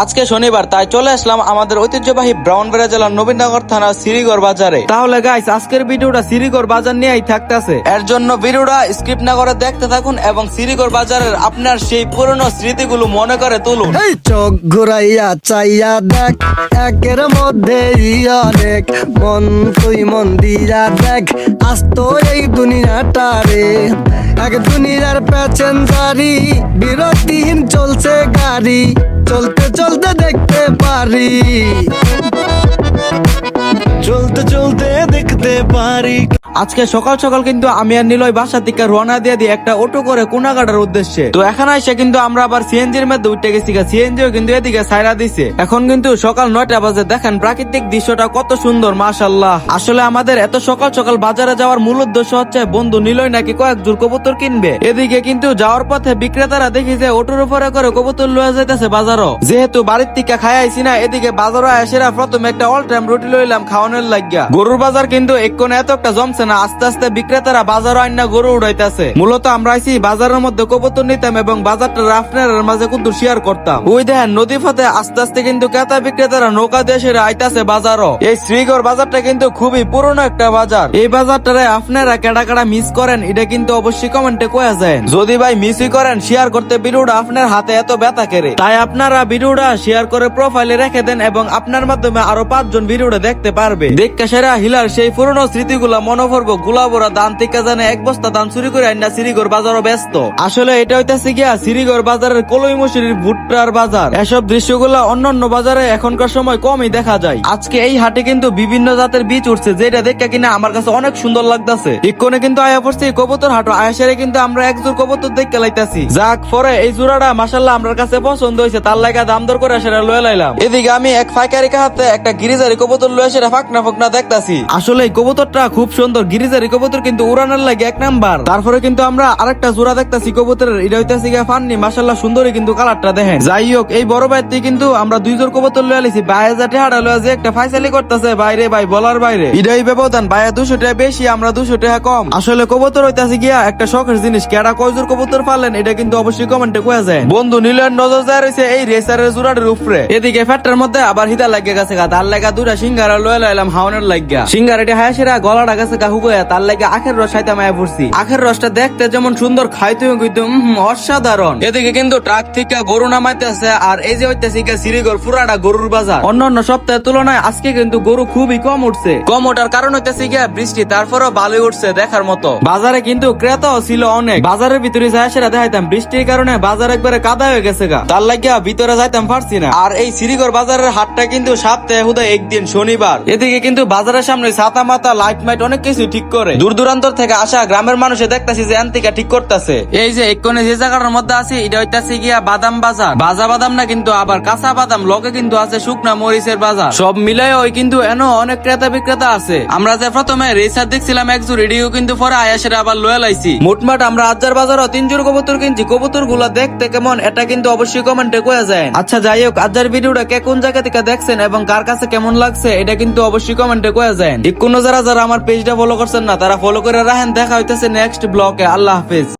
আজকে শনিবার, তাই চলে আসলাম আমাদের ঐতিহ্যবাহী ব্রাহ্মণবাড়িয়া জেলার নবীনগর থানা শ্রীগড় বাজারে। তাহলে গাইস, আজকের ভিডিওটা শ্রীগড় বাজার নিয়েই থাকতেছে। এর জন্য ভিডিওটা স্কিপ না করে দেখতে থাকুন এবং শ্রীগড় বাজারের আপনার সেই পুরনো স্মৃতিগুলো মনে করে তুলুন। এই চোখ ঘুরাইয়া চাইয়া দেখ, একের মধ্যে অনেক, মন তুই মন দিয়া দেখ, আজ তো এই দুনিয়াটা রে এক দুনিয়ার প্যাসেঞ্জারি, বিরতিহীন চলছে গাড়ি, চলতে চলতে দেখতে পারি, চলতে চলতে দেখতে পারি। আজকে সকাল সকাল কিন্তু আমি আর নিলয় বাসা থেকে রওনা দিয়ে দিই একটা অটো করে কুনাঘাটার উদ্দেশ্যে। তো এখানে এসে কিন্তু আমরা আবার সিএনজির মধ্যে উঠে গেছি। সিএনজিও কিন্তু এদিকে সাইরা দিছে। এখন কিন্তু সকাল 9টা বাজে। দেখেন প্রাকৃতিক দৃশ্যটা কত সুন্দর, মাশাআল্লাহ। আসলে আমাদের এত সকাল সকাল বাজারে যাওয়ার মূল উদ্দেশ্য হচ্ছে বন্ধু নিলয় নাকি কয়েক জোড় কবুতর কিনবে। এদিকে কিন্তু যাওয়ার পথে বিক্রেতারা দেখি যে অটোর উপরে করে কবুতর লয়ে যাইতেছে বাজারও। যেহেতু বাড়ির থেকে খাই আইছি না, এদিকে বাজারও এসেরা প্রথমে একটা অল টাইম রুটি লইলাম খাওয়ানোর লাগিয়া। গরুর বাজার কিন্তু এক্ষণে এত একটা জমছে না, আস্তে আস্তে বিক্রেতারা বাজারও আইনা গরু উড়াইতেছে। মূলত আমরা আইছি বাজারের মধ্যে কবুতর নিতাম এবং বাজারটা আপনার মাঝে কিন্তু শেয়ার করতাম। ওই দেখেন নদী পথে আস্তে আস্তে কিন্তু ক্রেতা বিক্রেতারা নৌকা দিয়ে সেরা আইতাছে বাজারও। এই শ্রীগড় বাজারটা কিন্তু খুবই পুরনো একটা বাজার। এই বাজারটারে আপনারা কেডা কেডা মিস করেন এটা কিন্তু অবশ্যই কমেন্টে কয়ে যায়। যদি ভাই মিসই করেন, শেয়ার করতে ভিডিওটা আপনার হাতে এত ব্যথা কেড়ে, তাই আপনারা ভিডিওটা শেয়ার করে প্রোফাইলে রেখে দেন এবং আপনার মাধ্যমে আরো 5 জন ভিডিওটা দেখতে পারবে। দেখতে সেরা হিলার সেই পুরনো স্মৃতিগুলা মনে পড়বো। গুলাবোরা দান থেকে জানে 1 বস্তা দান চুরি করে আইনা শ্রীগড় বাজারও ব্যস্ত। আসলে এটা হইতেছে গিয়া শ্রীগড় বাজারের কলই মসুরির ভুট্টার বাজার। এসব দৃশ্যগুলা অন্যান্য বাজারে এখনকার সময় কমই দেখা যায়। আজকে এই হাটে কিন্তু বিভিন্ন জাতের বীজ উঠছে, যেটা দেখে কিনা আমার কাছে অনেক সুন্দর লাগতেছে। ইকোনে কিন্তু আয়া পড়ছে কবুতর হাট। আয়াসেরে কিন্তু আমরা এক জোড় কবুতর দেখতে লাইতাছি। যাক পরে এই জোড়াটা মাশাআল্লাহ আমার কাছে পছন্দ হয়েছে, তার লাগা দাম দর করে সেটা লয়ে লাইলাম। এদিকে আমি এক ফাইকারি হাতে একটা গিরিজারি কবুতর লয়ে সেটা ফাঁকনা ফাঁকনা দেখতাছি। আসলে এই কবুতরটা খুব সুন্দর। গিরিজারি কবুতর কিন্তু উড়ানোর লাগে 1 নাম্বার। তারপরে কিন্তু আমরা আরেকটা জোড়া দেখতাছি কবুতরের, এটা হইতাছে গিয়া ফান্নি। মাশাআল্লাহ সুন্দরী কিন্তু কালারটা দেখেন। যাই হোক, এই বড় ভাইতে কিন্তু আমরা 2 জোড় কবুতর লয়ে আইছি। 22,000 টাকা লয়ে যে একটা ফাইসালি করতেছে বাইরে ভাই বলার বাইরে। এটাই ব্যবধান, ভাইয়া 200 টাকা বেশি, আমরা 200 টাকা কম। আসলে কবুতর হইতাছে গিয়া একটা শখের জিনিস। কেডা কয় জোড় কবুতর পালেন এটা কিন্তু অবশ্যই কমেন্টে কয়ে যায়। বন্ধু নিলেন নজর যায় রয়েছে এই রেসারের জোড়াটার উপরে। এদিকে ফ্যাটের মধ্যে আবার হিদা লাগিয়ে গেছে গা, তার লাগা 2টা সিঙ্গারা লয়ে লাইলাম হাওনের লাগিয়া। সিঙ্গারাটি হায়াসেরা গলাটা গেছে গা হুগয়া, তার লাগে আখের রস খাইতে মায়া পড়ছি। আখের রসটা দেখতে যেমন সুন্দর, খাইতে কিন্তু অসাধারণ। এদিকে কিন্তু ট্রাক থেকে গরু নামাইতেছে। আর এই যে হইতেছে শ্রীগড় পুরাটা গরুর বাজার। অন্যান্য সপ্তাহের তুলনায় আজকে কিন্তু গরু খুবই কম উঠছে। কম ওঠার কারণ হইতেছে গিয়া বৃষ্টি, তারপরও ভালোই উঠছে দেখার মতো। বাজারে কিন্তু ক্রেতাও ছিল অনেক। বাজারের ভিতরে যায় সেটা দেখাইতাম, বৃষ্টির কারণে বাজার একবারে কাদা হয়ে গেছে গা, তার লাগিয়া ভিতরে যাইতাম পারছি না। আর এই শ্রীগড় বাজারের হাটটা কিন্তু সপ্তাহে হুদায় একদিন শনিবার। এদিকে কিন্তু বাজারের সামনে ছাতা মাতা লাইট মাইট অনেক কিছু ঠিক করে। দূর দূরান্তর থেকে আসা গ্রামের মানুষে দেখতেছি যে আন্তিকা ঠিক করতেছে। এই যে এক্ষণে যে জায়গাটার মধ্যে আছে এটা হইতাছে গিয়া বাদাম বাজার। বাজা বাদাম না কিন্তু, আবার কাঁচা বাদাম লগে কিন্তু আছে শুকনা মরিচের বাজার। সব মিলাই ওই কিন্তু এনো অনেক ক্রেতা বিক্রেতা আছে। আমরা যে প্রথমে রেসার দেখছিলাম এক জোড়, এডিও কিন্তু পরে আয়াসের আবার লয়ে লাইছি। মোটমাট আমরা আজার বাজারও 3 জোড় কবুতর কিনছি। কবুতর গুলা দেখতে কেমন এটা কিন্তু অবশ্যই কমেন্টে কয়ে যায়। আচ্ছা যাই হোক, আজার ভিডিওটা কে কোন জায়গা থেকে দেখছেন এবং কার কাছে কেমন লাগছে এটা কিন্তু অবশ্যই কমেন্টে কয়ে যায়। কোনো যারা যারা আমার পেজটা ফলো করছেন না, তারা ফলো করে রাখেন। দেখা হইতেছে নেক্সট ব্লগে। আল্লাহ হাফেজ।